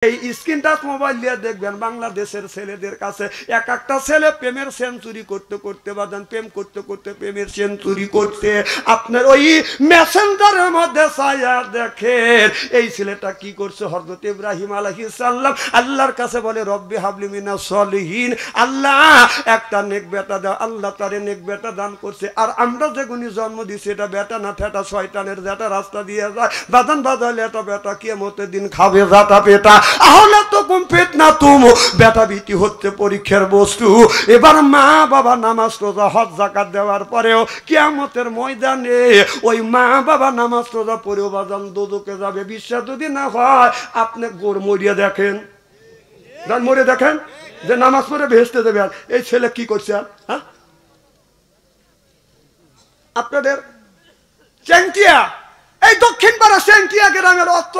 এই screen touch mobile দিয়ে দেখবেন বাংলাদেশের ছেলেদের কাছে এক একটা ছেলে প্রেমের সেঞ্চুরি করতে করতে বাজান প্রেম করতে করতে প্রেমের সেঞ্চুরি করতে আপনার ওই মেসেঞ্জারের মধ্যে ছায়া দেখেন এই ছেলেটা কি করছে। হযরত ইব্রাহিম আলাইহিস সালাম আল্লাহর কাছে বলে রব্বি হাবলি মিনাস সলিহিন, আল্লাহ একটা নেক বেটা দাও। আল্লাহ তারে নেক বেটা দান করছে। আর আমরা যেগুনি জন্ম দিছি এটা বেটা না ঠেটা শয়তানের যেটা রাস্তা দিয়ে যায় বাজান বাজালে এটা বেটা কিয়ামতের দিন খাবে যাটা পেটা। আহলে তো কম ফিতনা তুমো বেটা বিটি হচ্ছে পরীক্ষার বস্তু। এবার মা বাবা নামাজ রোজা হজ যাকাত দেওয়ার পরেও কিয়ামতের ময়দানে ওই মা বাবা নামাজ রোজা পড়েও বাজান দোজখে যাবে। বিশ্বাস যদি না হয় আপনি গোড় মরিয়ে দেখেন, মরে দেখেন যে নামাজ পড়ে ভেস্তে দেবে। আর এই ছেলে কি করছে? হ্যাঁ, আপনাদের চেংটিয়া এই দক্ষিণ পাড়া চেংটিয়া গ্রামের অস্ত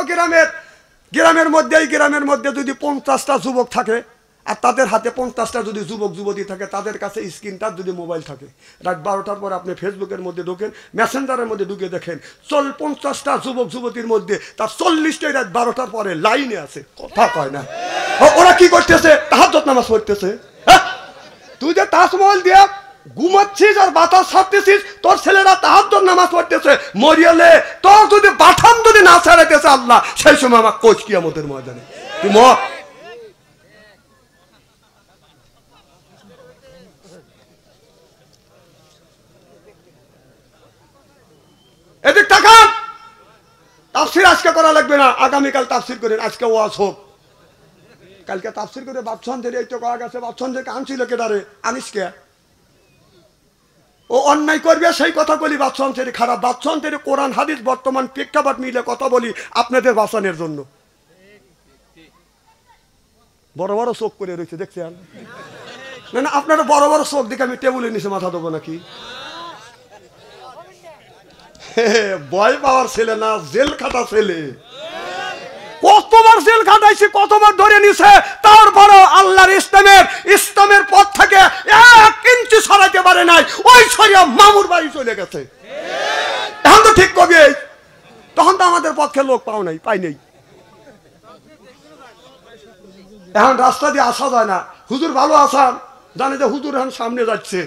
গ্রামের মধ্যে এই গ্রামের মধ্যে যদি 50টা যুবক থাকে আর তাদের হাতে 50টা যদি যুবক যুবতী থাকে তাদের কাছে স্ক্রিন টাচ যদি মোবাইল থাকে রাত 12টার পর আপনি ফেসবুকের মধ্যে ঢোকেন মেসেঞ্জারের মধ্যে ঢুকে দেখেন 50টা যুবক যুবতীর মধ্যে তার 40টাই রাত 12টার পরে লাইনে আছে, কথা কয় না। ওরা কি করতেছে? তাহাজ্জুদ নামাজ পড়তেছে। হ্যাঁ, তুই যে তাজমহল দিয়ে ঘুমাচ্ছিস আর বাতাস ছাড়তেছিস, তোর ছেলেরা তাহাজ্জুদ নামাজ পড়তেছে। মরিয়ালে তোর যদি বাথাম যদি না ছাড়াইতেছে আল্লাহ সেই সময় আমার কোচ কিয়ামতের ময়দানে তুই মর। এদিক তাকান। তাফসীর আজকে করা লাগবে না, আগামীকাল তাফসীর করেন। আজকে ওয়াজ হোক, কালকে তাফসীর করে বাদশাহদের এই তো করা গেছে। বাদশাহদেরকে আনছিল কেদারে, আনিস কে? ও অন্যায় করবে সেই কথা বলি। বাদশাহের খারাপ, বাদশাহের কোরআন হাদিস বর্তমান প্রেক্ষাপট মিলে কথা বলি আপনাদের বাঁচানোর জন্য। বড় বড় চোখ করে রয়েছে দেখছেন না? না, আপনারা বড় বড় চোখ দেখে আমি টেবিলের নিচে মাথা দেবো নাকি? ভয় পাওয়ার ছেলে না, জেল খাটা ছেলে। কতবার জেল খাটাইছে, কতবার ধরে নিছে, তারপরে আল্লাহর ইসলামের পথ থেকে 1 ইঞ্চি সরাইতে পারে নাই। ওই সরিয়া মামুর বাড়ি চলে গেছে। এখন তো ঠিক কবে, তখন তো আমাদের পক্ষে লোক পাই নাই। এখন রাস্তা দিয়ে আসা যায় না। হুজুর ভালো আসান, জানে যে হুজুর এখন সামনে যাচ্ছে।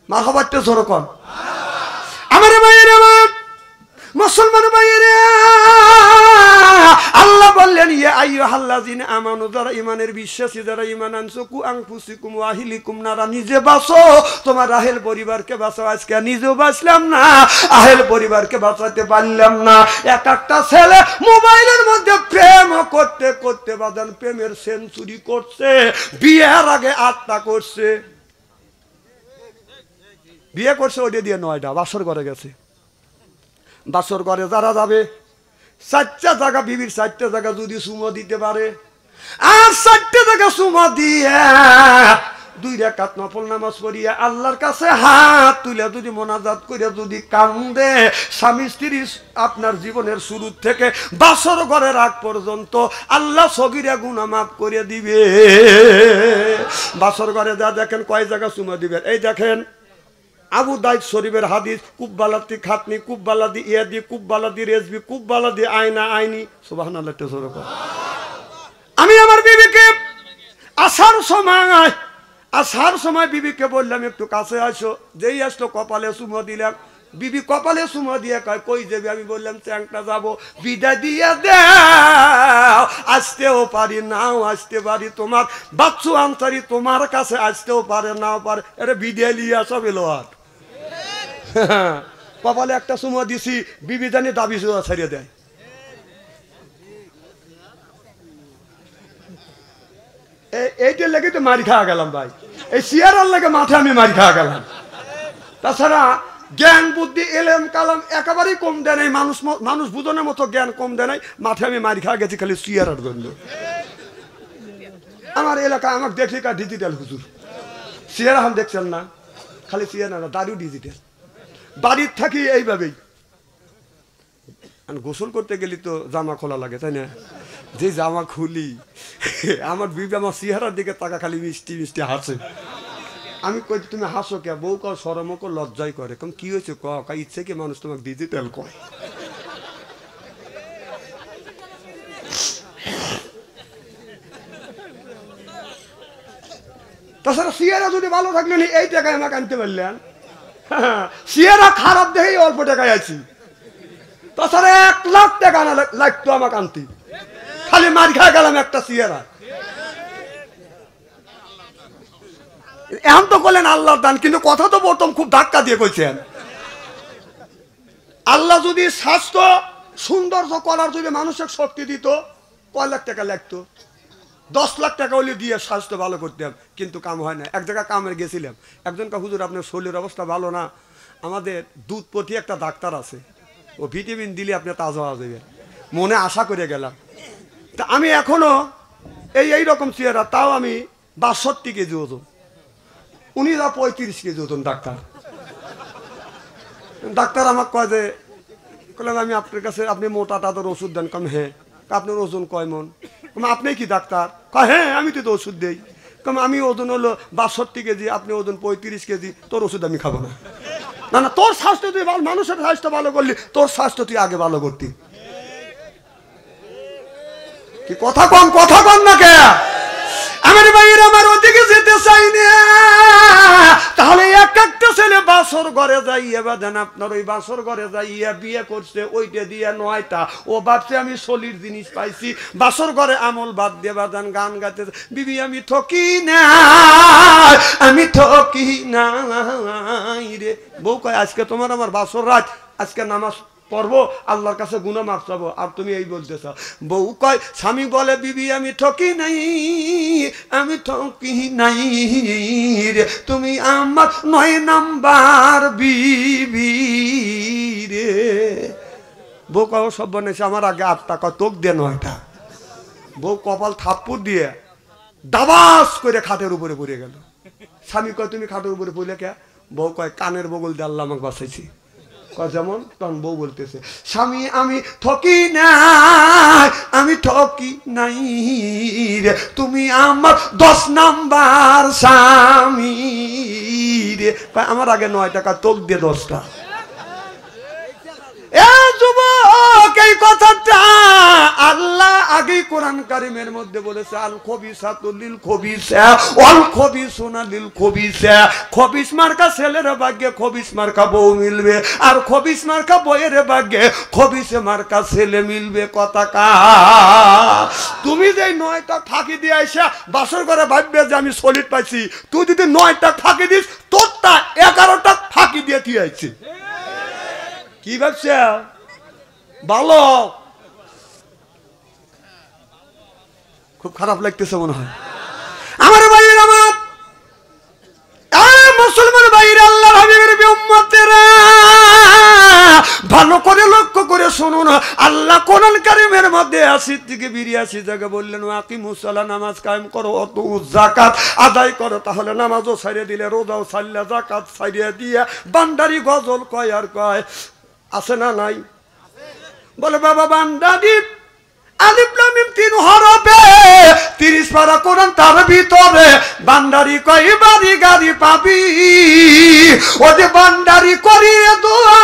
মারহাবাতে জোরে কর। আমার ভাইয়েরা, মুসলমান ভাইয়েরা, আল্লাহ বললেন ইয়া আইয়ুহাল্লাযিনা আমানু, যারা ঈমানের বিশ্বাসী, যারা ঈমান আনছো, কু আনফুসিকুম ওয়া আহলিকুম নারা, নিজে বাঁচো, তোমার আহেল পরিবারকে বাঁচাও। আজকে নিজেও বাঁচলাম না, আহেল পরিবারকে বাঁচাতে পারলাম না। এক একটা ছেলে মোবাইলের মধ্যে প্রেম করতে করতে বাদান প্রেমের সেঞ্চুরি করছে। বিয়ের আগে 8টা করছে, বিয়ে করছে ওটা দিয়ে 9টা। বাসর ঘরে গেছে, বাসর ঘরে যারা যাবে 4টা জায়গা, বিবির 4টা জায়গা যদি চুমো দিতে পারে আর 4টা জায়গা চুমো দিয়ে 2 রাকাত নফল নামাজ পড়িয়া আল্লাহর কাছে হাত তুলে যদি মোনাজাত করে যদি কান্দে, স্বামী স্ত্রী আপনার জীবনের শুরু থেকে বাসর ঘরের আগ পর্যন্ত আল্লাহ সগীরা গুনাহ মাফ করে দিবে। বাসর ঘরে যা দেখেন কয় জায়গা চুমো দিবেন। এই দেখেন আবু দাউদ শরীফের হাদিস, কুব্বালাতি খাতনি, কুব্বালাদি ইয়াদি, কুব্বালাদি রেজবি, কুব্বালাদি আয়না আইনি। সুবহানাল্লাহ। আমি আমার বিবিকে আসার সময় বিবিকে বললাম একটু কাছে আসো। যেই আসলো কপালে চুমো দিলাম। বিবি কপালে চুমো দিয়ে কয় কই যাবি? আমি বললাম চ্যাংটা যাবো। বিদায় দিয়ে দাও। আসতেও পারি নাও আসতে পারি, তোমার বাচ্চু আনসারি তোমার কাছে আসতেও পারে নাও পারে। এটা বিদায় নিয়ে আসা বেলো। আর কপালে একটা চুমো দিছি, বিবি জানি দাবি ছাড়িয়ে দেয়। এইটার লেগে তো মারি খাওয়া গেলাম ভাই, এই চেয়ারের লেগে মাঠে আমি মারি খাওয়া গেলাম। তাছাড়া জ্ঞান বুদ্ধি এলেম কালাম একেবারেই কম দেয় নাই, মানুষ বুঝনের মতো জ্ঞান কম দেয় নাই। মাঠে আমি মারি খাওয়া গেছি খালি চেয়ারের জন্য। আমার এলাকায় আমাকে দেখি কা ডিজিটাল হুজুর। চেয়ার এখন দেখছেন না, খালি চেয়ার না, দাড়িও ডিজিটাল। বাড়ির থাকি এইভাবেই। গোসল করতে গেলি তো জামা খোলা লাগে, তাই না? যে জামা খুলি আমার বিবি আমার চেহারার দিকে তাকা খালি মিষ্টি মিষ্টি হাসে। আমি কই তুমি হাসো কে? বউ কর শরম কর, লজ্জাই করে। কম কি হয়েছে? ইচ্ছে কি মানুষ তোমাকে ডিজিটাল কয়। তাছাড়া সিয়ারা যদি ভালো থাকলেন এই টাকায় আমাকে আনতে পারলেন, সিয়ারা খারাপ দেখেই অল্প টাকায় আছি, তাছাড়া 1 লাখ টাকা না লাগতো আমাকে আনতে, খালি মার খায় গেলাম একটা সিয়ারা। এখন তো বললেন আল্লাহর দান, কিন্তু কথা তো প্রথম খুব ধাক্কা দিয়ে কইছেন। আল্লাহ যদি স্বাস্থ্য সৌন্দর্য করার যদি মানুষের শক্তি দিত, কয় লাখ টাকা লাগতো? 10 লাখ টাকা হলে দিয়ে স্বাস্থ্য ভালো করতাম, কিন্তু কাম হয় না। এক জায়গায় কামে গেছিলাম, একজনকে হুজুর আপনার শরীরের অবস্থা ভালো না, আমাদের দুধপতি একটা ডাক্তার আছে, ও ভিটামিন দিলে আপনি তাজা হওয়া যাবে, মনে আশা করে গেলাম। তা আমি এখনো এইরকম চেহারা, তাও আমি 62 কেজি ওজন, উনি যা 35 কেজি ওজন ডাক্তার। ডাক্তার আমাকে কয় যে, বললাম আমি আপনার কাছে, আপনি মোটা তাদের ওষুধ দেন? কম হ্যাঁ। আপনার ওজন কয় মন? আপনি কি ডাক্তার? কয় হ্যাঁ, আমি তো ওষুধ দেই। কম আমি ওজন হলো 62 কেজি, আপনি ওজন 35 কেজি, তোর ওষুধ আমি খাবো না। না না, তোর স্বাস্থ্য তুই ভালো, মানুষের স্বাস্থ্য ভালো করলি, তোর স্বাস্থ্য তুই আগে ভালো করতি। কি কথা কম না কে? আমার ভাইয়েরা, আমার ওদিকে যেতে চাই না। তাহলে এক একটা ছেলে বাসর ঘরে যাইয়া বাদেন, আপনার ওই বাসর ঘরে যাইয়া বিয়ে করছে, ওইটা দিয়ে 9টা, ও ভাবছে আমি সলির জিনিস পাইছি। বাসর ঘরে আমল বাদ দিয়ে বাদান গান গাইতে, বিবি আমি ঠকি না, আমি ঠকি নাই রে। বউ কয় আজকে তোমার আমার বাসর রাত, আজকে নামাজ পড়বো, আল্লাহর কাছে গুনাহ মাফ চাবো, আর তুমি এই বলতেছ। বউ কয়, স্বামী বলে বিবি আমি ঠকি নাই, আমি ঠকি নাই রে, তুমি আমার 9 নাম্বার বিবি রে। বউ কয় সব বানাইছে আমার আগে 8টা, কয় তোক দিয়ে 9টা। বউ কপাল থাপ্পড় দিয়ে দাবাস করে খাটের উপরে পড়ে গেল। স্বামী কয় তুমি খাটের উপরে পড়লে কে? বউ কয় কানের বগল দিয়ে আল্লাহ আমাকে বাঁচাইছি। যেমন তখন বউ বলতেছে, স্বামী আমি ঠকি নাই, আমি ঠকি নাই রে, তুমি আমার 10 নাম্বার স্বামী রে। আমার আগে 9 টাকা, তোক দিয়ে 10টা। যুবক, এই কথাটা আল্লাহ আগেই কোরআন কারিমের মধ্যে বলেছে, আল খবিসাতু লিল খবিসা ওয়াল খবিসুনা লিল খবিসা। খবিস মার্কা ছেলের ভাগ্যে খবিস মার্কা বউ মিলবে, আর খবিস মার্কা বউয়ের ভাগ্যে খবিস মার্কা ছেলে মিলবে। কথা কা তুমি যে 9টা ফাঁকি দিয়ে আইসা বাসর ঘরে ভাববে যে আমি সলিড পাইছি, তুই যদি 9টা ফাঁকি দিস, তোরটা 11টা ফাঁকি দিয়ে তুই আইছি। কি ভাবছ? ভালো, খুব খারাপ লাগতেছে মনে হয়। আমার ভাইয়ের, আমার মুসলমান ভাইয়েরা, আল্লাহর হাবিবের উম্মতেরা, ভালো করে লক্ষ্য করে শুনুন। আল্লাহ কোরআন কারীমের মধ্যে 80 থেকে 82 জায়গায় বললেন, আকিমুস সালাত, নামাজ কায়েম করো, অতু যাকাত আদায় করো। তাহলে নামাজও ছাড়িয়ে দিলে, রোজাও ছাড়লে, যাকাত ছাড়িয়ে দিয়ে বান্দারি গজল কয় আর কয়, আছে না নাই? বলে বাবা বান্দারি আলিফ লাম মিম 3 হরফে 30 পারা কোরআন, তার ভিতরে বান্দারি কয় বাড়ি গাড়ি পাবি। ও যে বান্দারি করিয়ে দোয়া,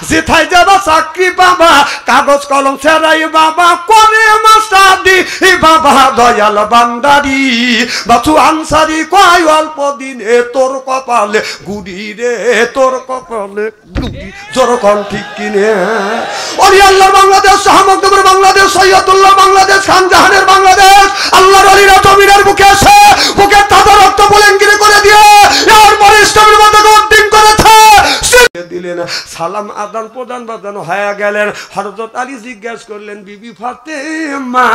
যেথায় যাবা চাকরি পাবা, কাগজ কলম ছেড়াই বাবা করে মাস্টারি বাবা। দয়াল বান্দারি বাছু আনসারি কয় অল্প দিনে তোর কপালে গুড়ি রে, তোর কপালে গুড়ি। জোরকন ঠিক কিনে? ওরে আল্লাহর বাংলাদেশ, শাহমুকদমের বাংলাদেশ, সৈয়দুল্লাহ বাংলাদেশ, খানজাহানের বাংলাদেশ, আল্লাহর ওলিরা জমিনের বুকে এসে বুকে তাজা রক্ত বুলেঙ্গিরি করে দিয়ে এরপরে ইসলামের মধ্যে উদ্দিন করেছে। দিলেন সালাম আদান প্রদান বাদান হয়ে গেলেন। হযরত আলী জিজ্ঞাসা করলেন, বিবি ফাতেমা,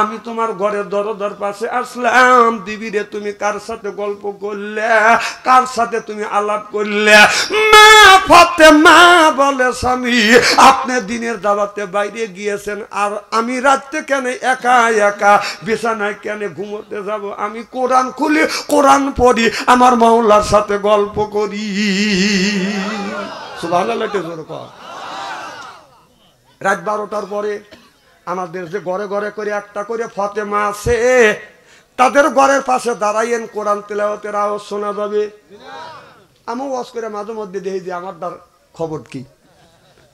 আমি তোমার ঘরের দরজার পাশে আসলাম, বিবি রে তুমি কার সাথে গল্প করলে, কার সাথে তুমি আলাপ করলে? মা ফাতেমা বলে, স্বামী আপনি দিনের দাওয়াতে বাইরে গিয়েছেন, আর আমি রাতে কেন একা একা বিছানায় কেন ঘুমোতে যাব? আমি কোরআন খুলি, কোরআন পড়ি, আমার মাওলার সাথে গল্প করি। সুবহানাল্লাহ। রাত 12টার পরে আমাদের যে ঘরে ঘরে করে একটা করে ফাতেমা আছে, তাদের ঘরের পাশে দাঁড়াইয়েন, কোরআন তেলাওয়াতের আওয়াজ শোনা যাবে। আমি ওয়াজ করে মাঝে মধ্যে দেখি যে আমার তার খবর কি,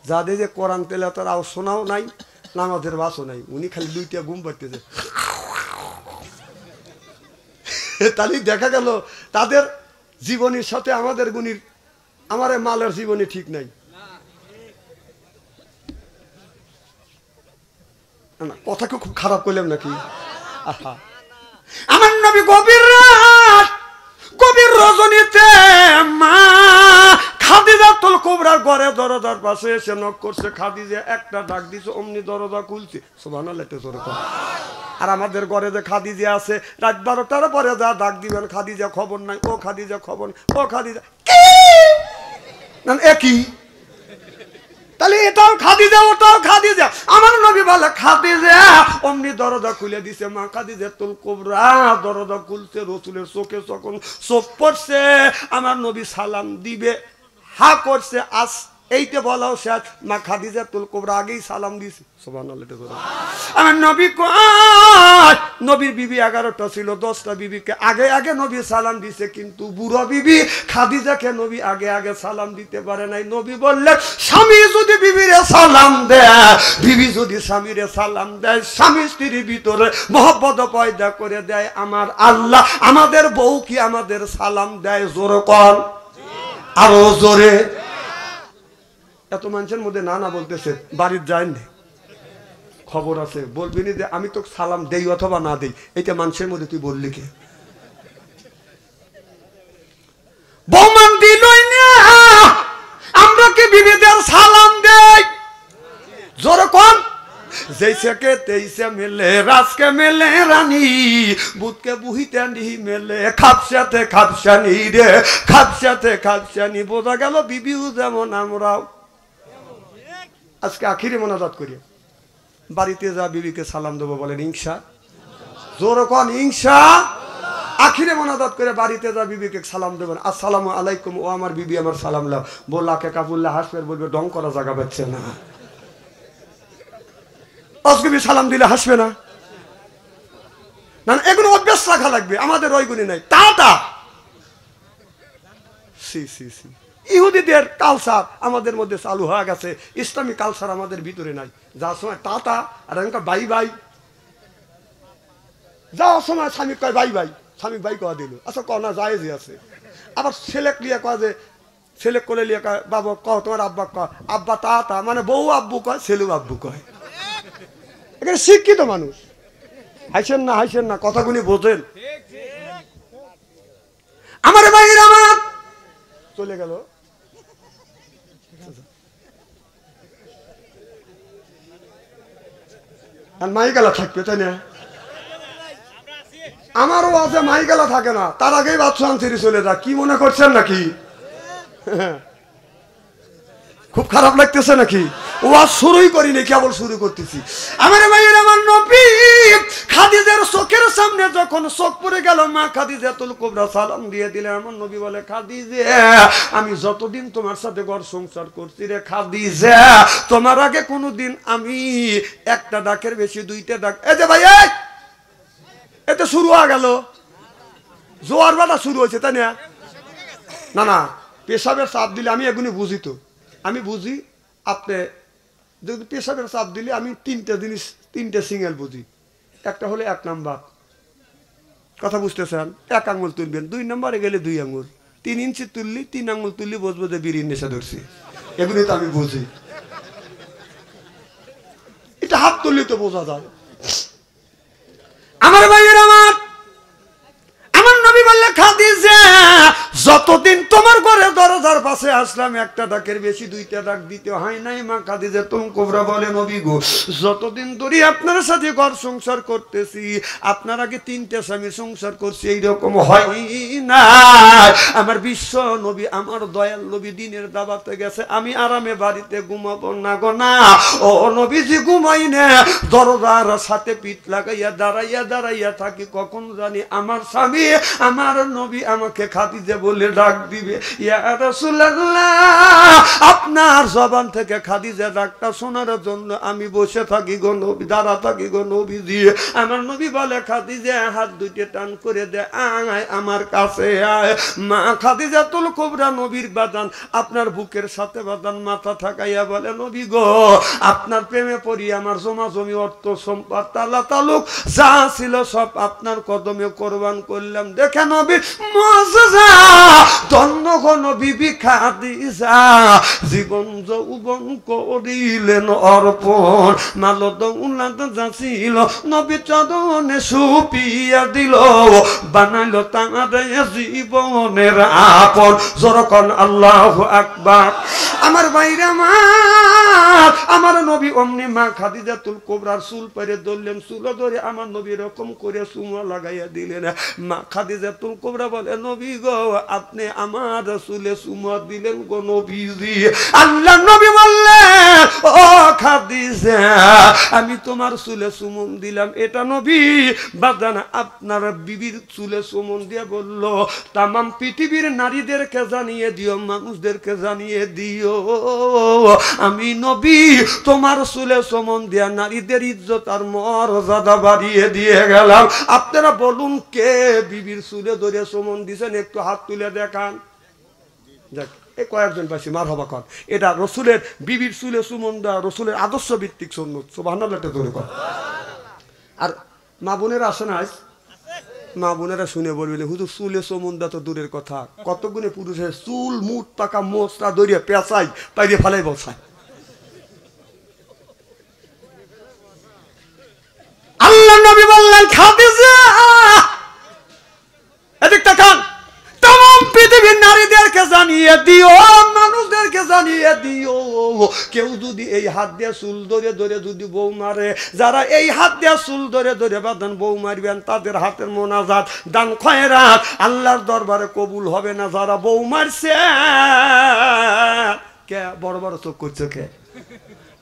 যাদের যে কোরআন তেলাওয়াতের আওয়াজ শোনাও নাই, নামাজের বাসও নাই, উনি খালি 2টা ঘুম পাড়তেছে। তাহলে দেখা গেল তাদের জীবনের সাথে আমাদের গুণীর আমার মালের জীবনে ঠিক নাই। কথা খুব খারাপ করলাম নাকি? আমার নবী গভীর রাত গভীর রজনীতে মা খাদিজাতুল কুবরার ঘরে দরজার পাশে এসে নক করছে। খাদিজা একটা ডাক দিছে, অমনি দরজা খুলছে। সুবহানাল্লাহ। আর আমাদের ঘরে যে খাদিজা আছে, রাত 12টার পরে যা ডাক দিবেন, খাদিজা খবর নাই, ও খাদিজা খবর, ও খাদিজা কি না একই। তাহলে এটাও খাদিজা ওটাও খাদিজা। আমার নবী বলে খাদিজা, অমনি দরজা খুলে দিছে মা খাদিজাতুল কুবরা। দরজা খুলছে, রাসূলের চোখে যখন চোখ পড়ছে, আমার নবী সালাম দিবে হা করছে। আস এইটা বলাও শেষ, মা খাদিজাতুল কুবরা আগেই সালাম দিছে। সুবহানাল্লাহ। আমার নবী কয়, নবীর বিবি 11টা ছিল, 10টা বিবিকে আগে আগে নবী সালাম দিছে, কিন্তু বুড়া বিবি খাদিজাকে নবী আগে আগে সালাম দিতে পারে নাই। নবী বললেন, স্বামী যদি বিবিরে সালাম দেয়, বিবি যদি স্বামীরে সালাম দেয়, স্বামী স্ত্রীর ভিতরে মহব্বত পয়দা করে দেয় আমার আল্লাহ। আমাদের বউ কি আমাদের সালাম দেয়? জোরে কর, আরো জোরে। এত মানুষের মধ্যে না না বলতেছে, বাড়ির যায়নি খবর আছে, বলবি না যে আমি তো সালাম দেই অথবা না দেই। এটা মানুষের মধ্যে তুই বললি কে? বৌমান দিলই না, আমরা কি বিবিদের সালাম দেই? জোরে কোন? जैसे के तैसे मिले रास के मिले रानी बुध के बुहिते नहीं मिले खापसाते खापसानी रे खापसाते खापसानी बोझा गेल बिबिও যেমন আমরাও আজকে আখিরে মোনাজাত করি বাড়িতে যা বিবিকে সালাম দেব বলেন ইনশা জোরে কোন ইনশা আখিরে মোনাজাত করে বাড়িতে যা বিবিকে সালাম দেবেন আসসালামু আলাইকুম ও আমার বিবি আমার সালাম লাও বললাকে কাবুল্লাহ হাসবে বলবে ডং করা জায়গা পাচ্ছে না আজকে বি সালাম দিলে হাসবে না না এগুলো অভ্যাস রাখা লাগবে আমাদের ওইগুলি নাই টাটা সি সি সি ইহুদিদের কালচার আমাদের মধ্যে চালু হয়ে গেছে ইসলামিক কালচার আমাদের ভিতরে নাই যার সময় টাটা আর এনকা বাই বাই যাওয়ার সময় স্বামী কয় বাই বাই স্বামী বাই কয়া দিল আচ্ছা কনা যায় যে আছে আবার ছেলেক লিয়া কয় যে ছেলে কোলে লিয়া কয় বাবা কহ তোমার আব্বা কয় আব্বা টাটা মানে বউ আব্বু কয় ছেলেও আব্বু কয় এখানে শিক্ষিত মানুষ হাসেন না কথাগুলি বোঝেন আমার ভাইয়ের আমার চলে গেল আর মাইগালা থাকবে তাই না আমারও আছে মাইগালা থাকে না তার আগেই বাচ্চা ছেড়ে চলে যা কি মনে করছেন নাকি খুব খারাপ লাগতেছে নাকি ওয়াজ শুরুই করিনি কেবল শুরু করতেছি আমার ভাইয়ের আমার নবী খাদিজার চোখের সামনে যখন চোখ পড়ে গেল মা খাদিজাতুল কুবরা সালাম দিয়ে দিলেন আমার নবী বলে খাদিজা আমি যতদিন তোমার সাথে ঘর সংসার করছি রে খাদিজা তোমার আগে কোনোদিন আমি একটা ডাকের বেশি দুইটা ডাক এই যে ভাই এটা শুরু হয়ে গেল জোয়ার বাটা শুরু হয়েছে তাই না না পেশাবের চাপ দিলে আমি এগুলি বুঝি তো আমি বুঝি আপনি যদি পেশাবের চাপ দিলে আমি তিনটে সিঙ্গেল বুঝি একটা হলে 1 নাম্বার কথা বুঝতেছেন 1 আঙুল তুলবেন 2 নম্বরে গেলে 2 আঙুল 3 ইঞ্চি তুললি 3 আঙুল তুললি বুঝবো যে বিড়ির নেশা ধরছি এগুলি তো আমি বুঝি এটা হাত তুললি তো বোঝা যায় আমার ভাইয়ের আমার নবী বললে খাদিজা যতদিন তোমার ঘরে দরজার পাশে আসলাম একটা ডাকের বেশি দুইটা ডাক দিতে হয় নাই মা খাদিজাতুল কুবরা বলে নবী গো যতদিন ধরে আপনার সাথে ঘর সংসার করতেছি আপনার আগে 3টে স্বামী সংসার করছি এইরকম হয় না আমার বিশ্ব নবী আমার দয়াল নবী দিনের দাওয়াতে গেছে আমি আরামে বাড়িতে ঘুমাবো না গো না ও নবীজি ঘুমাই না দরজার সাথে পিঠ লাগাইয়া দাঁড়াইয়া থাকি কখন জানি আমার স্বামী আমার নবী আমাকে খাদিজা বলে ডাক দিবে, ইয়া রাসূলুল্লাহ, আপনার জবান থেকে খাদিজা ডাকটা শোনার জন্য আমি বসে থাকি গো নবী, দাঁড়া থাকি গো নবীজি। আমার নবী বলে, খাদিজা হাত দুইটা টান করে দে, আয় আমার কাছে আয়। মা খাদিজাতুল কুবরা নবীর বাদান আপনার বুকের সাথে বাদান মাথা ঠাকাইয়া বলে, নবী গো, আপনার প্রেমে পড়ি আমার জমা জমি অর্থ সম্পদ তালা তালুক যা ছিল সব আপনার কদমে কোরবান করলাম। দেখে নবী মুজিজা, ধন্য গো নবী খাদিজা, জীবন যৌবন করিলেন অর্পণ, মাল দৌলত যা ছিল নবী চরণে সুপিয়া দিল, বানাইল তাঁরে জীবনের আপন। যখন আল্লাহু আকবার। আমার বাইরে আমার নবী অমনি মা খাদিজাতুল কুবরার চুল পেরে ধরলেন, চুল ধরে আমার নবী এরকম করে চুমা লাগাইয়া দিলেন। মা খাদিজাতুল কুবরা বলে, নবী গো, আপনি আমার চুলে চুমা দিলেন গো নবীজি। আল্লাহ নবী বললেন, ও খাদিজা, আমি তোমার চুলে চুমন দিলাম, এটা নবী বাদান আপনার বিবির চুলে চুমন দিয়ে বলল, তামাম পৃথিবীর নারীদেরকে জানিয়ে দিও, মানুষদেরকে জানিয়ে দিও, আমি নবী তোমার চুলে চুমন দিয়া নারীদের ইজ্জত আর মর্যাদা বাড়িয়ে দিয়ে গেলাম। আপনারা বলুন, কে বিবির চুলে ধরে চুমন দিছেন? একটু হাত তুলে দেখান। যাক, এই কয়েকজন পাইছি, মার হবা কন। এটা রসুলের বিবির চুলে চুমন দেওয়া রসুলের আদর্শ ভিত্তিক সুন্নত। সুবহানাল্লাহ জোরে কর। আর মা বোনেরা আসে না, মা বোনেরা শুনে বলবেন, হুজুর চুলে চুমন দেওয়া তো দূরের কথা, কত গুণে পুরুষের চুল মুঠ পাকা মোচটা দরিয়ে পেঁচাই পাইরে ফালাই বসায়। আল্লাহ নবী বললেন, খাদিজা এদিক তাকান, तमाम পৃথিবীর নারীদেরকে জানিয়ে দিও, মানুষদেরকে জানিয়ে দিও, কেউ যদি এই হাত দিয়ে চুল ধরে ধরে যদি বউ মারে, যারা এই হাত দিয়ে চুল ধরে ধরে বাঁধান বউ মারবেন, তাদের হাতের মোনাজাত দান খয়রাত আল্লাহর দরবারে কবুল হবে না। যারা বউ মারছে, কে বড় বড় চোখ করছে কে?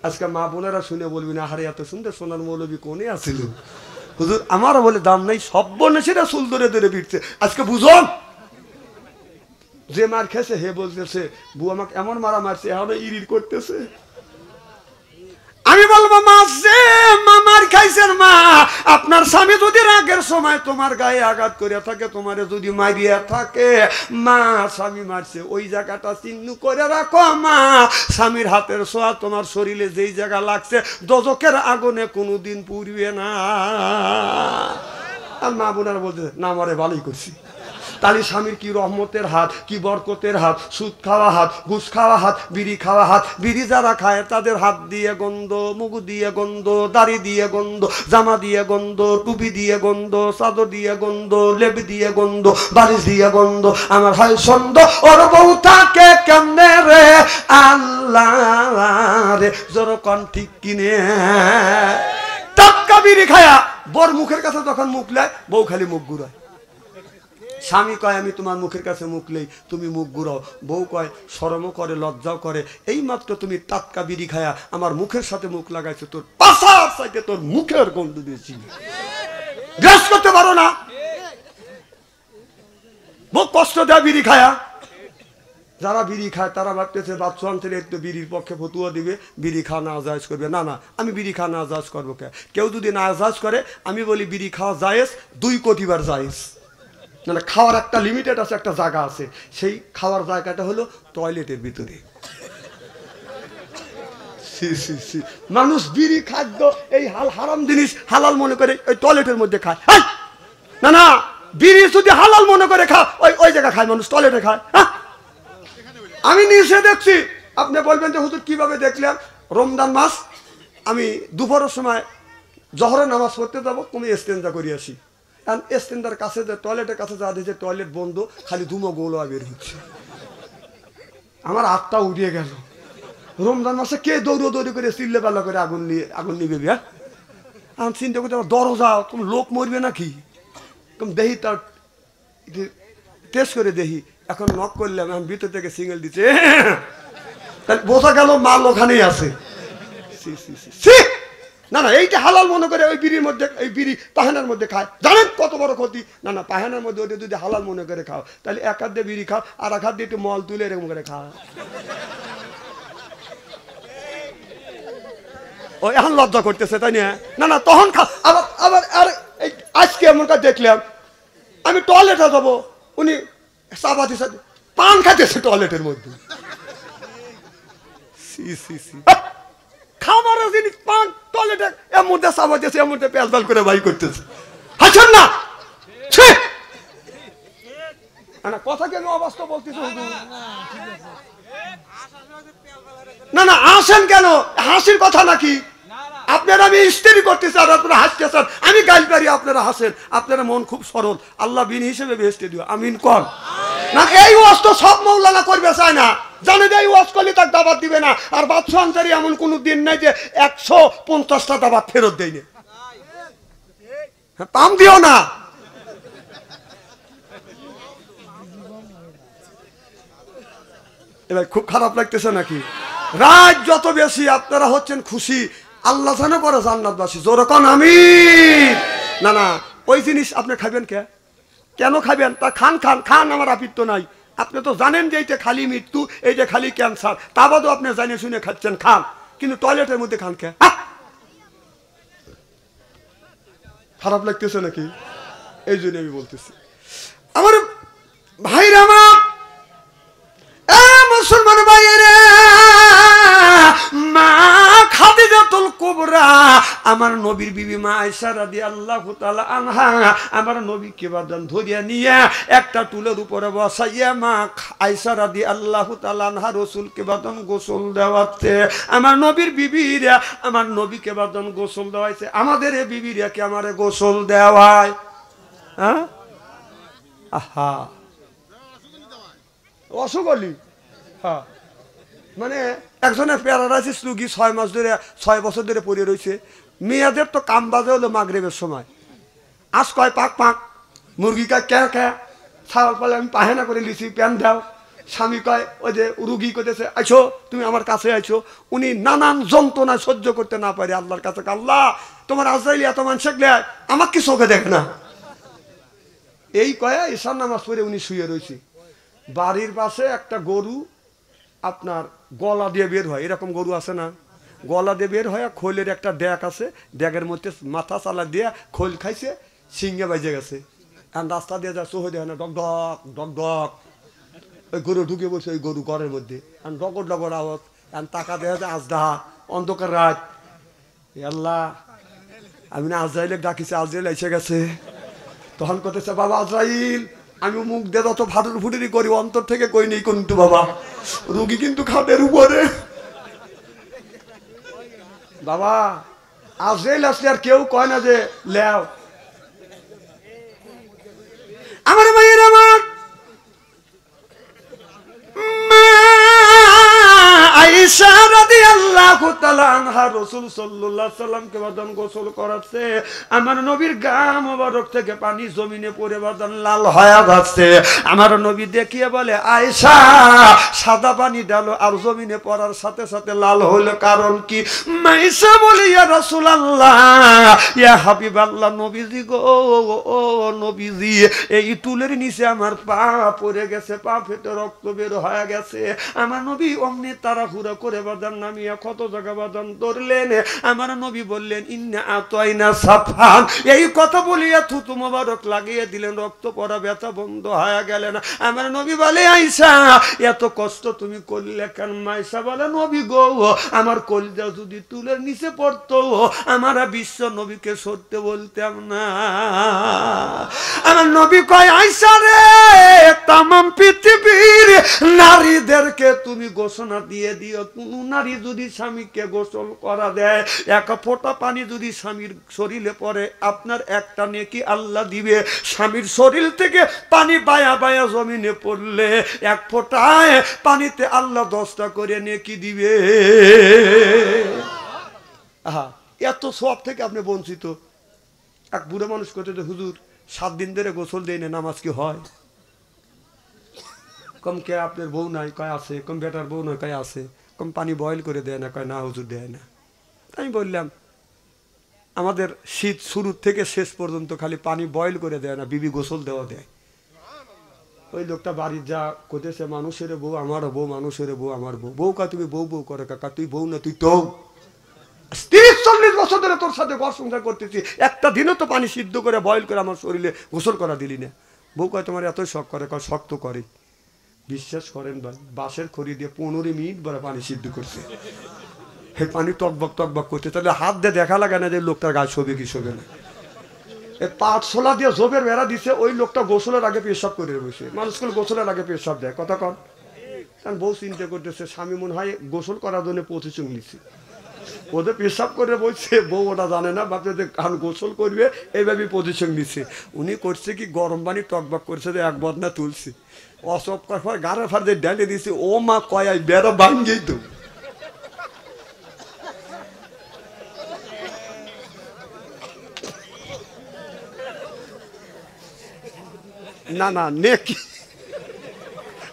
আজকে মা বোনেরা শুনে বলবি না, হারে এত সুন্দর সোনার মৌলবী কোনে আছিল হুজুর, আমারও বলে দাম নাই, সব বনে সেটা চুল ধরে ধরে বিটছে। আজকে বুঝুন, যে মার খেয়েছে হে বলতেছে, বউ আমাকে এমন মারা মারছে, এখন ইরির করতেছে। আমি বলবো, মা যে মামার খাইছেন, মা আপনার স্বামী যদি রাগের সময় তোমার গায়ে আঘাত করে থাকে, তোমারে যদি মারিয়া থাকে, মা স্বামী মারছে ওই জায়গাটা চিহ্ন করে রাখো। মা স্বামীর হাতের ছোঁয়া তোমার শরীরে যেই জায়গা লাগছে, দোজখের আগুনে কোনোদিন পুড়বে না। আর মা বোনারা বলতে, না মরে ভালোই করছি। তাহলে স্বামীর কি রহমতের হাত, কি বরকতের হাত, সুদ খাওয়া হাত, ঘুষ খাওয়া হাত, বিড়ি খাওয়া হাত। বিড়ি যারা খায় তাদের হাত দিয়ে গন্ধ, মুখ দিয়ে গন্ধ, দাড়ি দিয়ে গন্ধ, জামা দিয়ে গন্ধ, টুপি দিয়ে গন্ধ, চাদর দিয়ে গন্ধ, লেপ দিয়ে গন্ধ, বালিশ দিয়ে গন্ধ। আমার হয় সন্দ, ওর বউ থাকে কেমনে রে আল্লাহ রে, জোর কন ঠিক কিনে। টাটকা বিড়ি খায়া বর মুখের কাছে যখন মুখ লেয়, বউ খালি মুখ ঘুরায়। স্বামী কয়, আমি তোমার মুখের কাছে মুখ লেই, তুমি মুখ ঘুরাও। বউ কয়, শরমও করে, লজ্জাও করে, এই মাত্র তুমি টাটকা বিড়ি খায়া আমার মুখের সাথে মুখ লাগাইছো, তোর পাশার সাইডে তোর মুখের গন্ধ দিয়েছি, গ্রাস করতে পারো না। বহু কষ্ট দেয় বিড়ি খায়া। যারা বিড়ি খায় তারা ভাবতেছে বাচ্চা অঞ্চলে একটু বিড়ির পক্ষে ফতুয়া দিবে, বিড়ি খাওয়া না জায়েজ করবে। না না, আমি বিড়ি খাওয়া না জায়েজ করবো কে? কেউ যদি না জায়েজ করে, আমি বলি বিড়ি খাওয়া জায়েজ, 2 কোটি বার জায়েজ। মানে খাওয়ার একটা লিমিটেড আছে, একটা জায়গা আছে, সেই খাওয়ার জায়গাটা হলো টয়লেটের ভিতরে। মানুষ বিড়ি খাদ্য এই হারাম জিনিস হালাল মনে করে ওই টয়লেটের মধ্যে খায়। না না, বিড়ি যদি হালাল মনে করে খা, ওই জায়গা খায় মানুষ, টয়লেটে খায়। আমি নিজে দেখছি। আপনি বলবেন যে হুজুর কিভাবে দেখলেন? রমজান মাস আমি দুপুরের সময় জহরের নামাজ পড়তে যাবো, তুমি ইস্তেঞ্জা করি আসি। স্ট্যান্ডার কাছে যে টয়লেটের কাছে যা দিয়েছে, টয়লেট বন্ধ, খালি ধুমো গোলা বের হচ্ছে। আমার হাতটা উড়িয়ে গেল। রমজান মাসে কে দৌড়ি করে চিল্লে পাল্লা করে আগুন নিবে? হ্যাঁ, আমি চিন্তা করতে দরজা, তুমি লোক মরবে নাকি? দেহি তার টেস্ট করে দেখি, এখন নক করলাম, এখন ভিতর থেকে সিঙ্গেল দিচ্ছে, তাহলে বোঝা গেল মাল ওখানেই আছে। না না, এইটা হালাল মনে করে ওই বিড়ির মধ্যে, এই বিড়ি পাহানার মধ্যে খায়, জানেন কত বড় ক্ষতি। না না, পাহানার মধ্যে ওটা যদি হালাল মনে করে খাও, তাহলে এক হাত দিয়ে বিড়ি খাও, আর এক হাত দিয়ে একটু মল তুলে এরকম করে খাও। ও এখন লজ্জা করতেছে, তাই না? না না, তখন আবার আবার আর আজকে এমনটা দেখলাম, আমি টয়লেটে যাবো, উনি চাপাতি সাথে পান খাইতেছে টয়লেটের মধ্যে। খাবারের জিনিস পান টয়লেটে, এর মধ্যে চাপাতিছে, এর মধ্যে পেঁচাল করে বাই করতেছে। হাসেন না, কথা কেন অবাস্তব বলতেছে? না না, আসেন কেন? হাসির কথা নাকি? আপনারা আমি স্ত্রী করতেছি আর আপনারা হাসতেছেন, আমি গাইল পারি, আপনারা হাসেন। আপনারা মন খুব সরল, আল্লাহ বিন হিসেবে বেহেশতে দিও, আমিন কর না। এই ওয়াজ তো সব মৌলানা করবে চায় না, জানে যে এই ওয়াজ করলে তার দাবাত দিবে না। আর বাদশাহ আনসারী এমন কোন দিন নাই যে 150টা দাবাত ফেরত দেয়নি। পাম দিও না। এবার খুব খারাপ লাগতেছে নাকি? রাত যত বেশি আপনারা হচ্ছেন খুশি, আল্লাহ জানে করে জান্নাতবাসী, জোরে কোন আমিন। না না, ওই জিনিস আপনি খাবেন কেন খাবেন? তা খান খান খান, আমার আপিত্য নাই। আপনি তো জানেন যে এইটা খালি মৃত্যু, এইটা খালি ক্যান্সার, তা বাদেও আপনি জানে শুনে খাচ্ছেন, খান। কিন্তু টয়লেটের মধ্যে খান কে? খারাপ লাগতেছে নাকি? এই জন্য আমি বলতেছি, আমার ভাইরা, আমার মুসলমান ভাইয়েরা, মা খাদিজাতুল কুবরা, আমার নবীর বিবি মা আয়েশা রাদিয়াল্লাহু তাআলা আনহা, আমার নবীকে বাদান ধরিয়া নিয়ে একটা টুলের উপরে বসাইয়া মা আয়েশা রাদিয়াল্লাহু তাআলা আনহা রাসূলকে বাদান গোসল দেওয়াতে, আমার নবীর বিবিরা আমার নবীকে বাদান গোসল দেওয়াইছে। আমাদের এই বিবিরা কি আমারে গোসল দেওয়ায়? হ্যাঁ, আহা, অসুগলি। হ্যাঁ, মানে একজনের প্যারালাইসিস রুগী 6 মাস ধরে 6 বছর ধরে পড়ে রয়েছে। মেয়েদের তো কাম বাজে হলো মাগরিবের সময়, আজ কয় পাক পাক, মুরগি কয় ক্যা ক্যা, ছাগল পালে আমি পাহেনা করে লিছি, প্যান দাও। স্বামী কয়, ওই যে রুগী করতেছে, আইছো তুমি আমার কাছে আইছো। উনি নানান যন্ত্রণা সহ্য করতে না পারে আল্লাহর কাছে, আল্লাহ তোমার আজরাইল এত মানুষ আমাকে কি চোখে দেখে না? এই কয়া ঈশান নামাজ পড়ে উনি শুয়ে রয়েছে। বাড়ির পাশে একটা গরু আপনার গলা দিয়ে বের হয়, এরকম গরু আছে না, গলা দিয়ে বের হয়, খোলের একটা ড্যাগ আছে, ড্যাগের মধ্যে মাথা চালা দিয়ে খোল খাইছে, সিংহে বাজে গেছে। আর রাস্তা দিয়ে যা চোখে দেখে না, ডক ডক ডক ডক, ওই গরু ঢুকে বসে ওই গরু ঘরের মধ্যে, আর ডগর ডগর আওয়াজ, আর টাকা দেখা যায় আজদাহা, অন্ধকার রাত। আল্লাহ, আমি না আজরাইলে ডাকিছে, আজরাইল এসে গেছে। তখন করতেছে, বাবা আজরাইল, আমি মুখ দিয়ে যত ফাটুর ফুটুরি করি অন্তর থেকে কই নেই কিন্তু বাবা, রুগী কিন্তু খাটের উপরে। বাবা আজরাইল আসলে আর কেউ কয় না যে লেও। আমার ভাইয়ের, আমার আয়েশা রাদিয়াল্লাহু তাআলা আনহা রাসূল সাল্লাল্লাহু আলাইহি সাল্লামকে বাদান গোসল করাচ্ছে। আমার নবীর গা মোবারক থেকে পানি জমিনে পড়ে বাদান লাল হয়ে যাচ্ছে। আমার নবী দেখিয়ে বলে, আয়েশা সাদা পানি ডালো, আর জমিনে পড়ার সাথে সাথে লাল হলো, কারণ কি? আয়েশা বলে, ইয়া রাসূলুল্লাহ, ইয়া হাবিবাল্লাহ, নবীজি গো, ও নবীজি, এই টুলের নিচে আমার পা পড়ে গেছে, পা ফেটে রক্ত বের হয়ে গেছে। আমার নবী অমনি তাড়াহুড়া করে বাদান নামিয়া কত জায়গা বাদান ধরলেন। আমার নবী বললেন, ইন্না আতাইনা সাফান, এই কথা বলিয়া থুতু মোবারক লাগিয়ে দিলেন, রক্ত পড়া ব্যথা বন্ধ হয়ে গেলেন। আমার নবী বলে, আয়েশা এত কষ্ট তুমি করলে কেন? আয়েশা বলে, নবী গো, আমার কলিজা যদি তুলের নিচে পড়তো, আমার বিশ্ব নবীকে সরতে বলতাম না। আমার নবী কয়, আয়েশা রে, তামাম পৃথিবীর নারীদেরকে তুমি ঘোষণা দিয়ে দিও, কোন নারী যদি স্বামীকে গোসল করা দেয়, এক ফোঁটা পানি যদি স্বামীর শরীরে পড়ে, আপনার একটা নেকি আল্লাহ দিবে। স্বামীর শরীর থেকে পানি বায়া বায়া জমিনে পড়লে এক ফোঁটায় পানিতে আল্লাহ 10টা করে নেকি দিবে। আহা, এত সব থেকে আপনি বঞ্চিত। এক বুড়ো মানুষ করতে, হুজুর 7 দিন ধরে গোসল দেয় না, নামাজ কি হয়? কম কে আপনার বউ নাই? কয় আছে। কম বেটার বউ নয়? কয় আছে। কম পানি বয়েল করে দেয় না? কয় না হুজুর দেয় না। আমি বললাম, আমাদের শীত শুরু থেকে শেষ পর্যন্ত খালি পানি বয়েল করে দেয় না, বিবি গোসল দেওয়া দেয়। ওই লোকটা বাড়ির যা কোথাছে, মানুষের বউ আমার বউ, মানুষের বউ আমার বউ। বউ কা তুমি বউ বউ করে কাকা, তুই বউ না তুই তো 30-40 বছর ধরে তোর সাথে ঘর সংসার করতেছি, একটা দিনও তো পানি সিদ্ধ করে বয়েল করে আমার শরীরে গোসল করা দিলি না। বউ কয় তোমার এতই শখ করে, কয় শখ তো করে। বিশ্বাস করেন ভাই, বাঁশের খড়ি দিয়ে 15 মিনিট বড় পানি সিদ্ধ করছে। হে পানি টকবক টকবক করতে, তাহলে হাত দিয়ে দেখা লাগে না যে লোকটার গায়ে শোবে কি শোবে না। পাটশোলা দিয়ে জোবের বেড়া দিছে, ওই লোকটা গোসলের আগে পেশাব করে বসে। মানুষকে গোসলের আগে পেশাব দেয়, কথা কন। কারণ বউ চিন্তা করতেছে স্বামী মনে হয় গোসল করার জন্য 25 নিচ্ছে, ওদের পেশাব করে বলছে, বউ ওটা জানে না, বাপে যে কান গোসল করবে এইভাবে 25 নিচ্ছে। উনি করছে কি, গরম পানি টকবক করছে, এক বদনা তুলছে, অসব করার গাড়ে ফার দিয়ে ডালে দিছে। ও মা কয় বেড়া ভাঙ্গেই তো। না না, নেকি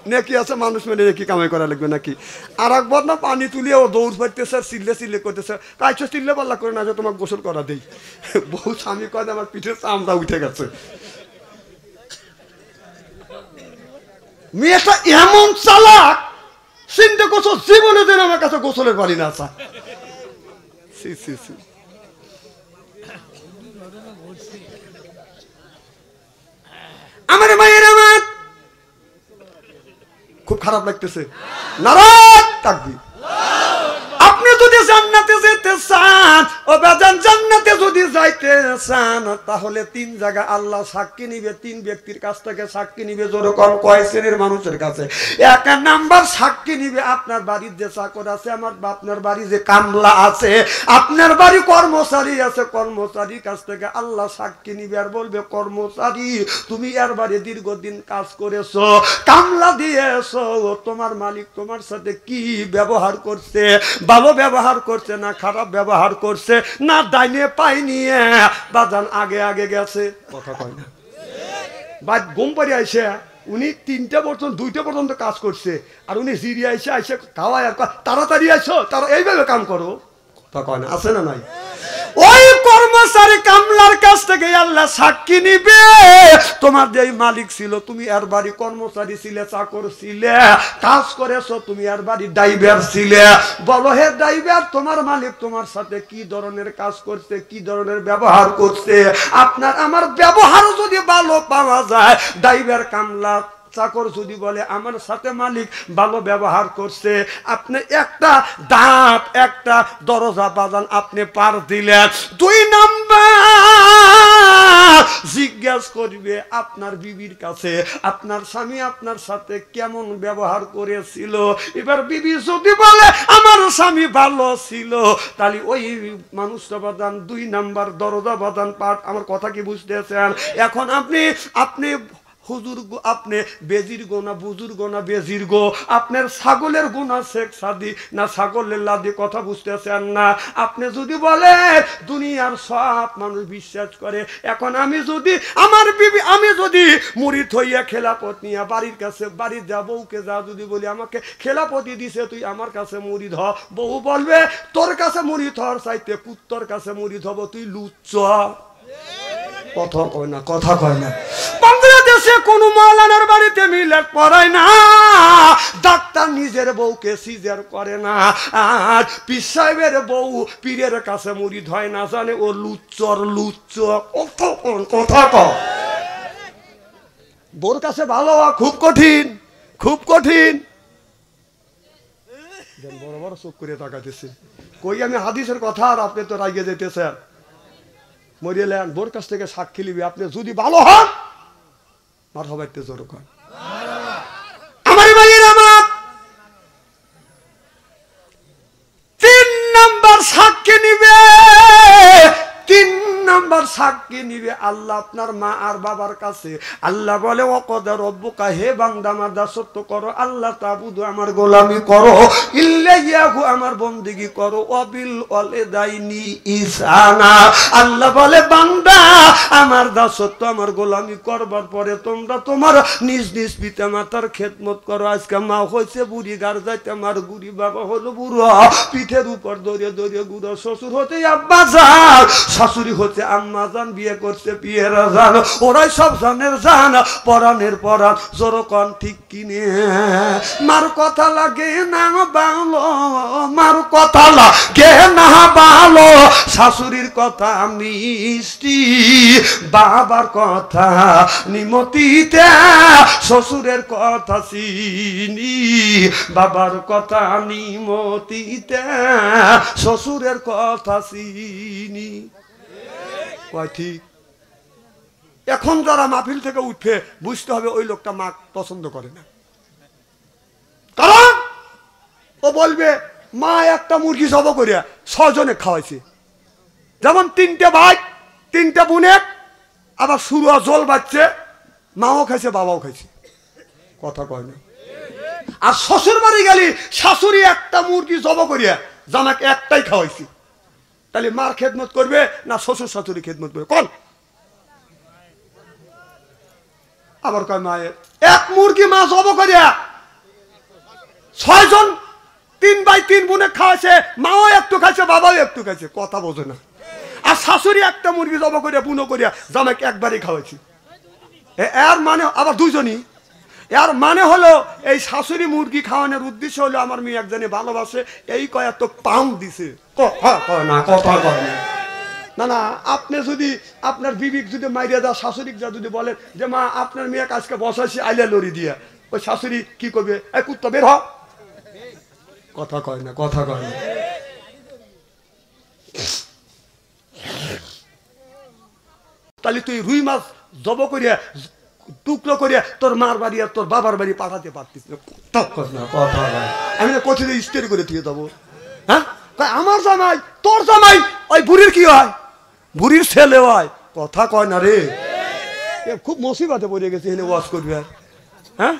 নেকি আছে, মানুষ মানে নেকি কামাই করা লাগবে নাকি। আর একবার না পানি তুলিয়ে ও দৌড় পাইতেছে আর চিল্লে চিল্লে করতেছে, কাইছো চিল্লে পাল্লা করে না, তোমাকে গোসল করা দেই। বউ স্বামী কয় আমার পিঠে চামড়া উঠে গেছে। মেয়েটা এমন চালাক, চিন্তা করছো জীবনে দিন আমার কাছে গোসলের পানি না আসা। আমার মায়ের আমার খুব খারাপ লাগতেছে। নারাজ তাকবীর। আপনি যদি জান্নাতে যেতে চান, ও বাজান জান্নাতে যদি যাইতে চান, তাহলে 3 জায়গা আল্লাহ সাক্ষী নিবে, 3 ব্যক্তির কাছ থেকে সাক্ষী নিবে। যেরকম কয় শ্রেণীর মানুষের কাছে? 1 নাম্বার সাক্ষী নিবে আপনার বাড়ির যে চাকর আছে, আপনার বাড়ি যে কামলা আছে, আপনার বাড়ি কর্মচারী আছে, কর্মচারীর কাছ থেকে আল্লাহ সাক্ষী নিবে আর বলবে, কর্মচারী তুমি এর বাড়ি দীর্ঘদিন কাজ করেছো, কামলা দিয়েছো, তোমার মালিক তোমার সাথে কি ব্যবহার করছে, ভালো ব্যবহার করছে না খারাপ ব্যবহার করছে, না ডাইনে পাই নিয়ে বাজান আগে আগে গেছে, কথা কয় না। বাদ ঘুম পাড়ি আইসে উনি 3টা পর্যন্ত 2টা পর্যন্ত কাজ করছে, আর উনি জিরি আইসে আইসে খাওয়ায় আর তাড়াতাড়ি আইসো, তারা এইভাবে কাম করো, কথা কয় না, আছে না নাই? ওই কর্মচারী কামলার কাছ থেকে আল্লাহ সাক্ষী নিবে, তোমার যে মালিক ছিল, তুমি এর বাড়ি কর্মচারী ছিলে, চাকর ছিলে, কাজ করেছো, তুমি এর বাড়ি ড্রাইভার ছিলে, বলো হে ড্রাইভার তোমার মালিক তোমার সাথে কি ধরনের কাজ করছে, কি ধরনের ব্যবহার করছে। আপনার আমার ব্যবহার যদি ভালো পাওয়া যায়, ড্রাইভার কামলা চাকর যদি বলে আমার সাথে মালিক ভালো ব্যবহার করছে, আপনি একটা দাঁত একটা দরজা বাজান আপনি পার দিলেন। 2 নাম্বার জিজ্ঞাসা করবে আপনার বিবির কাছে, আপনার স্বামী আপনার সাথে কেমন ব্যবহার করেছিল। এবার বিবি যদি বলে আমার স্বামী ভালো ছিল, তাহলে ওই মানুষটা বাদান 2 নাম্বার দরজা বাদান পাঠ। আমার কথা কি বুঝতেছেন? এখন আপনি হুজুর গো, আপনি বেজির গো না বুজুর্গ না বেজির গো, আপনার ছাগলের গুণা শেখ সাদি না ছাগলের লাদি, কথা বুঝতেছেন না? আপনি যদি বলে দুনিয়ার সব মানুষ বিশ্বাস করে, এখন আমি যদি আমার বিবি, আমি যদি মুরিদ হইয়া খেলাপত নিয়ে বাড়ির কাছে, বাড়ির যা বউকে যা যদি বলি আমাকে খেলাপতি দিছে, তুই আমার কাছে মুরিদ হ, বউ বলবে তোর কাছে মুরিদ হওয়ার চাইতে কুত্তর কাছে মুরিদ হব, তুই লুচ্চ। কথা কয় না, কথা কয় না। বাংলাদেশে কোন মাওলানার বাড়িতে মিলাদ পড়ায় না, ডাক্তার নিজের বউকে সিজার করে না, আর পীর সাহেবের বউ পীরের কাছে মুরিদ হয় না, জানে ও লুচ্চর লুচ্চ। কথা কয় বোর কাছে ভালো হওয়া খুব কঠিন, খুব কঠিন। বড় বড় চোখ করে তাকাইতেছে, কই আমি হাদিসের কথা, আর আপনি তো রাইগে যেতেছেন। মরিয়ালেন বোর কাছ থেকে সাক্ষী লিবি, আপনি যদি ভালো হন মারহাবা একটু জোরে কর। আমার ভাইয়ের আমার 3 নাম্বার সাক্ষী নিবে, 3 নাম্বার সাক্ষী নিবে আল্লাহ আপনার মা আর বাবার কাছে। আল্লাহ বলে ওয়াকাদা রব্বুকা, হে বান্দা আমার দাসত্ব করো, আল্লাহ তাবুদু আমার গোলামি করো, ইল্লাইয়াহু আমার বন্দেগী করো, ওয়াবিল ওয়ালিদাইনি ইহসানা। আল্লাহ বলে বান্দা আমার দাসত্ব আমার গোলামি করবার পরে তোমরা তোমার নিজ নিজ পিতা মাতার খেদমত করো। আজকে মা হয়েছে বুড়ি, গার যাইতে আমার গুড়ি, বাবা হলো বুড়ো, পিঠের উপর দৌড়ে দৌড়ে গুড়ো, শ্বশুর হতে আব্বা জান, শাশুড়ি হতে আম্মা জান, বিয়ে করছে পিয়েরা জান, ওরাই সব জানের জান, পরাণের পরাণ, জোরকন ঠিক কিনে। মার কথা লাগে না ভালো, মার কথা লাগে না ভালো, শাশুড়ির কথা মিষ্টি, বাবার কথা নিমতিতে, শ্বশুরের কথা চিনি, বাবার কথা নিমতিতে, শ্বশুরের কথা চিনি। কয় ঠিক? এখন যারা মাহফিল থেকে উঠে বুঝতে হবে ওই লোকটা মা পছন্দ করে না, কারণ ও বলবে মা একটা মুরগি জব করিয়া 6 জনে খাওয়াইছে, যেমন 3টে ভাই 3টে বোনে, আবার সুরা জল বাচ্চে, মাও খাইছে বাবাও খাইছে, কথা কয় না। আর শ্বশুর বাড়ি গেলি শাশুড়ি একটা মুরগি জব করিয়া জামাকে একটাই খাওয়াইছি, তাহলে মার খেদমত করবে না শ্বশুর শাশুড়ি খেদমত করবে কোন? আবার কয় মায়ের এক মুরগি মা জব করিয়া 6 জন 3 ভাই 3 বোনে খাওয়াইছে, মাও একটু খাইছে বাবাও একটু খাইছে, কথা বোঝে না। আর শাশুড়ি একটা মুরগি জব করিয়া বুনো করিয়া জামাকে একবারই খাওয়াইছি, এর মানে আবার 2 জনই। এর মানে হলো এই শাশুড়ি মুরগি খাওয়ানোর উদ্দেশ্য হলো আমার মেয়ে একজনে ভালোবাসে, এই কয় এত পাউন্ড দিছে, কথা কয় না, কথা কয় না। না না, আপনি যদি আপনার বিবিক যদি মাইরিয়া দেওয়া শাশুড়ি যা যদি বলেন যে মা আপনার মেয়ে আজকে বসাইছি আইলা লড়ি দিয়া, ওই শাশুড়ি কি করবে? এই কুত্তা বের হ, কথা কয় না, কথা কয় না। তাহলে তুই রুই মাছ জব করিয়া টুকরো করিয়া তোর মার বাড়ি আর তোর বাবার বাড়ি পাঠাতে পারতিস না, কথা কয়। আমি না কোথায় স্থির করে তুই দেবো? হ্যাঁ, আমার জামাই তোর জামাই ওই বুড়ির কি হয়? বুড়ির ছেলে হয়, কথা কয় না রে। খুব মুসিবতে পড়ে গেছে, এনে ওয়াজ করবে। হ্যাঁ,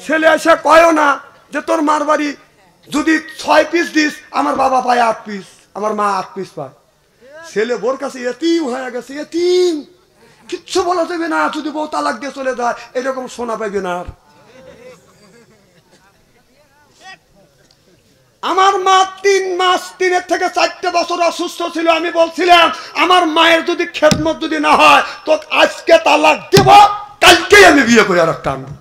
ছেলে এসে কয়ও না যে তোর মার বাড়ি যদি 6 পিস দিস, আমার বাবা পায় 8 পিস, আমার মা 8 পিস পায়। ছেলে বোর কাছে এতিম হয়ে গেছে, এতিম, কিচ্ছু বলা যাবে না, যদি বউ তালাক দিয়ে চলে যায় এরকম শোনা পাইবে না। আমার মা 3 মাস 3 থেকে 4 বছর অসুস্থ ছিল। আমি বলছিলাম আমার মায়ের যদি খেদমত যদি না হয় তো আজকে তালাক দেব, কালকেই আমি বিয়ে করে আর একটা আনবো।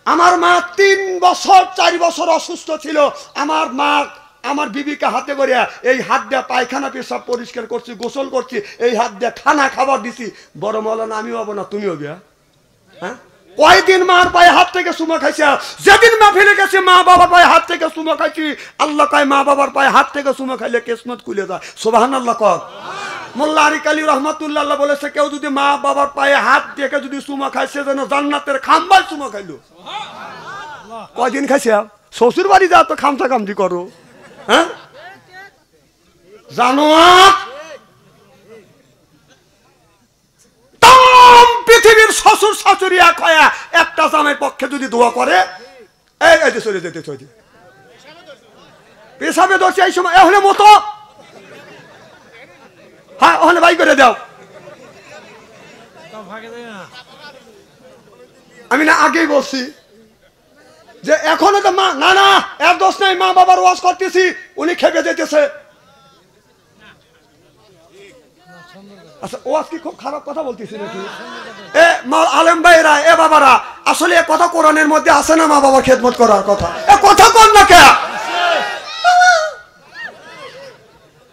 আমার মা 3 বছর 4 বছর অসুস্থ ছিল। আমার মা আমার বিবিকে হাতে করে এই হাত দিয়ে পায়খানা পেশাব পরিষ্কার করছি, গোসল করছি, এই হাত দিয়ে খানা খাবার দিছি। বড় মৌলানা আমিও হবো না তুমিও বিয়া? হ্যাঁ, কয়দিন মার পায়ে হাত থেকে চুমা খাইছে? যেদিন মা ফেলে গেছে মা বাবার পায়ে হাত থেকে চুমা খাইছি। আল্লাহ কয় মা বাবার পায়ে হাত থেকে চুমা খাইলে কিসমত খুলে যায়, সুবহানাল্লাহ কর। মোল্লা আরিক আলী রহমাতুল্লাহ বলেছে কেউ যদি মা বাবার পায়ে হাত দিয়ে যদি চুমা খাইছে যেন জান্নাতের খাম্বায় চুমা খাইলো। কয়দিন খাইছে? শ্বশুর বাড়ি যা তো খামচা খামচি করো। হ্যাঁ, জানো পৃথিবীর শ্বশুর শাশুড়ি এক হয়ে একটা জামাই পক্ষে যদি দোয়া করে, এই যে চলে যেতে চলে পেশাবে দোষে এই সময় এহলে মতো, হ্যাঁ ওখানে বাই করে দাও। আমি না আগেই বলছি যে এখনো তো মা না না এর দোষ নাই, মা বাবার ওয়াজ করতেছি উনি খেপে যেতেছে। আচ্ছা ওয়াজ কি খুব খারাপ কথা বলতেছি নাকি? এ আলেম ভাইরা, এ বাবারা, আসলে এ কথা কোরআনের মধ্যে আছে না মা বাবার খেদমত করার কথা? এ কথা কর না কে?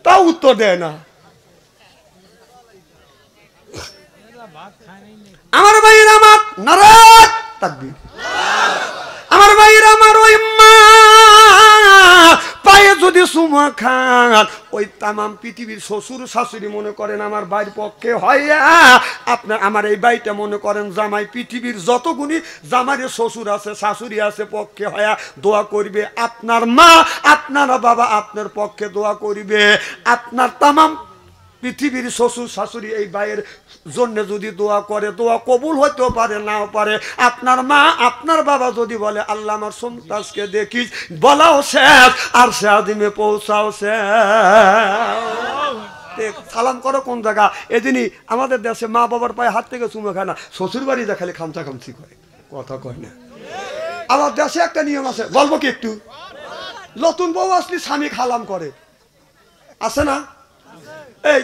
তাও উত্তর দেয় না। আমার ভাইয়ের আমার নারায়ণ তাকবীর, আমার ভাইয়ের আমার ওই মা পায়ে যদি চুমা খান ওই তামাম পৃথিবীর শ্বশুর শাশুড়ি মনে করেন আমার ভাইয়ের পক্ষে হয়, আপনার আমার এই ভাইটা মনে করেন জামাই, পৃথিবীর যতগুলি জামাইয়ের শ্বশুর আছে শাশুড়ি আছে পক্ষে হয় দোয়া করবে। আপনার মা আপনার বাবা আপনার পক্ষে দোয়া করবে। আপনার তামাম পৃথিবীর শ্বশুর শাশুড়ি এই ভাইয়ের জন্য যদি দোয়া করে, দোয়া কবুল হইতেও পারে নাও পারে। আপনার মা আপনার বাবা যদি বলে আল্লাহ আমার সন্তানকে দেখিস, বলাও শেষ আর সে আদিমে পৌঁছাও শেষ। সালাম করো কোন জায়গা? এদিনই আমাদের দেশে মা বাবার পায়ে হাত থেকে চুমো খায় না, শ্বশুর বাড়ি যা খালি খামচা খামচি করে, কথা কয় না। আমার দেশে একটা নিয়ম আছে, বলবো কি একটু? নতুন বউ আসলে স্বামী খালাম করে, আছে না? এই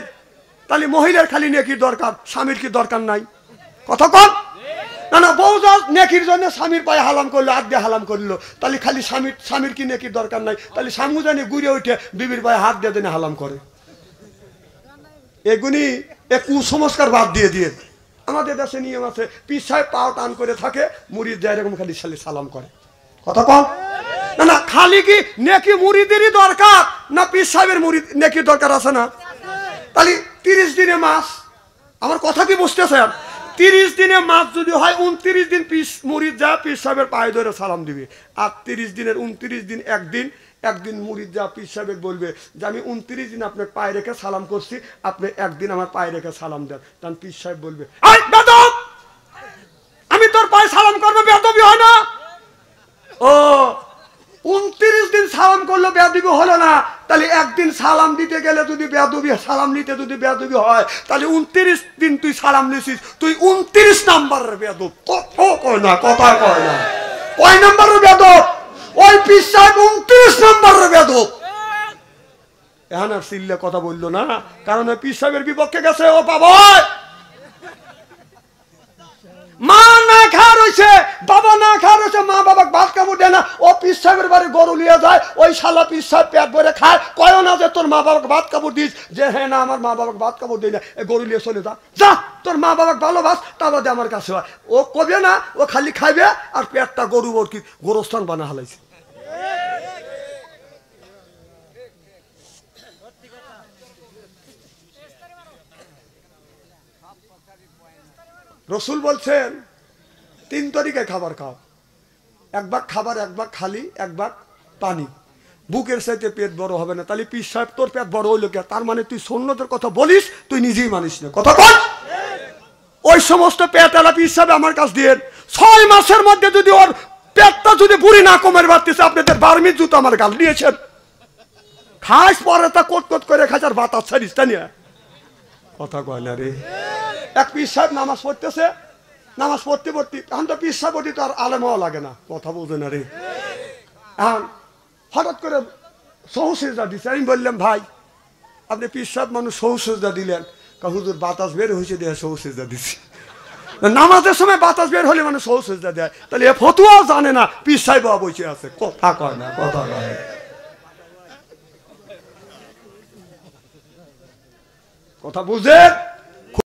তাহলে মহিলার খালি নেকির দরকার, স্বামীর কি দরকার নাই? কথা কম না না। বউ নেকির জন্য স্বামীর পায়ে হালাম করলো, হাত দিয়ে হালাম করলো, তাহলে খালি স্বামীর কি নেকির দরকার নাই? তাহলে স্বামী জানি ঘুরে উঠে বিবির পায়ে হাত দিয়ে দিনে হালাম করে। এগুনি এক কুসংস্কার বাদ দিয়ে দিয়ে আমাদের দেশে নিয়ম আছে, পীর সাহেব পাও টান করে থাকে, মুরিদ যায় এরকম খালি সালাম করে, কথা কম না না। খালি কি নেকি মুরিদেরই দরকার না পীর সাহেবের মুরিদ নেকির দরকার আছে না? তাহলে 30 দিনে মাস, আমার কথা কি বুঝতেছেন? 30 দিনে মাস যদি হয় 29 দিন মুরিদ যা পীর সাহেবের পায়ে ধরে সালাম দিবে, আর 30 দিনের 29 দিন একদিন মুরিদ যা পীর সাহেব বলবে যে আমি 29 দিন আপনার পায়ে রেখে সালাম করছি, আপনি একদিন আমার পায়ে রেখে সালাম দেন। তখন পীর সাহেব বলবে আমি তোর পায়ে সালাম করবো, বেয়াদবি হয় না? ও 29 দিন সালাম করলো বেয়াদবি হলো না, তাহলে একদিন সালাম দিতে গেলে যদি বেয়াদবি, সালাম নিতে যদি বেয়াদবি হয়, তাহলে 29 দিন তুই সালাম নিছিস, তুই 29 নাম্বারের বেয়াদব। কয় না, কথা কয় না। কয় নাম্বারের বেয়াদব? ওই পীর সাহেব 29 নাম্বারের বেয়াদব। এখন আর সিল্লে কথা বললো না, কারণ ওই পীর সাহেবের বিপক্ষে গেছে। ও বাবা, মা না খাওয়া রয়েছে, বাবা না খাওয়া রয়েছে, মা বাবা ভাত কাপড় দেয় না, ও পীর সাহেবের বাড়ি গরু লিয়ে যায়, ওই শালা পীর সাহেব পেট ভরে খায়, কয় না যে তোর মা বাবাকে ভাত কাপড় দিস, যে হ্যাঁ না আমার মা বাবাকে ভাত কাপড় দিই না, গরু লিয়ে চলে যা তোর মা বাবাকে ভালোবাস, তা বাদে আমার কাছে হয়। ও কবে না, ও খালি খাইবে আর পেটটা গরু ওর কি গোরস্থান বানা হালাইছে। রসুল বলছেন 3 তরিকায় খাবার খাও, 1 ভাগ খাবার, 1 ভাগ খালি, 1 ভাগ পানি। বুকের চাইতে পেট বড় হবে না। তাহলে পীর সাহেব তোর পেট বড় হইলো কে? তার মানে তুই সুন্নতের কথা বলিস, তুই নিজেই মানিস না, কথা বল। ওই সমস্ত পেটওয়ালা পীর সাহেব আমার কাছ দিয়ে 6 মাসের মধ্যে যদি ওর পেটটা যদি বুড়ি না কমের বাড়তেছে, আপনাদের বার্মির জুতো আমার গাল নিয়েছেন, খাস পরে তা কোট করে খাস আর বাতাস ছাড়িস, তা নিয়ে কথা কয় না রে। এক পীর সাহেব নামাজ পড়তেছে, নামাজ পড়তে এখন তো পীর সাহেব তো আর আলেমাও লাগে না, কথা বলছে না রে। এখন হঠাৎ করে সহসেজদা দিচ্ছে। আমি বললাম ভাই আপনি পীর সাহেব মানুষ সহসেজদা দিলেন, হুজুর বাতাস বের হয়েছে দেয় সহসেজদা দিচ্ছি। নামাজের সময় বাতাস বের হলে মানুষ সহসেজদা দেয়, তাহলে এ ফতুয়াও জানে না, পীর সাহেব বসে আছে, কথা কয় না, কথা কয়। কথা বুঝেন?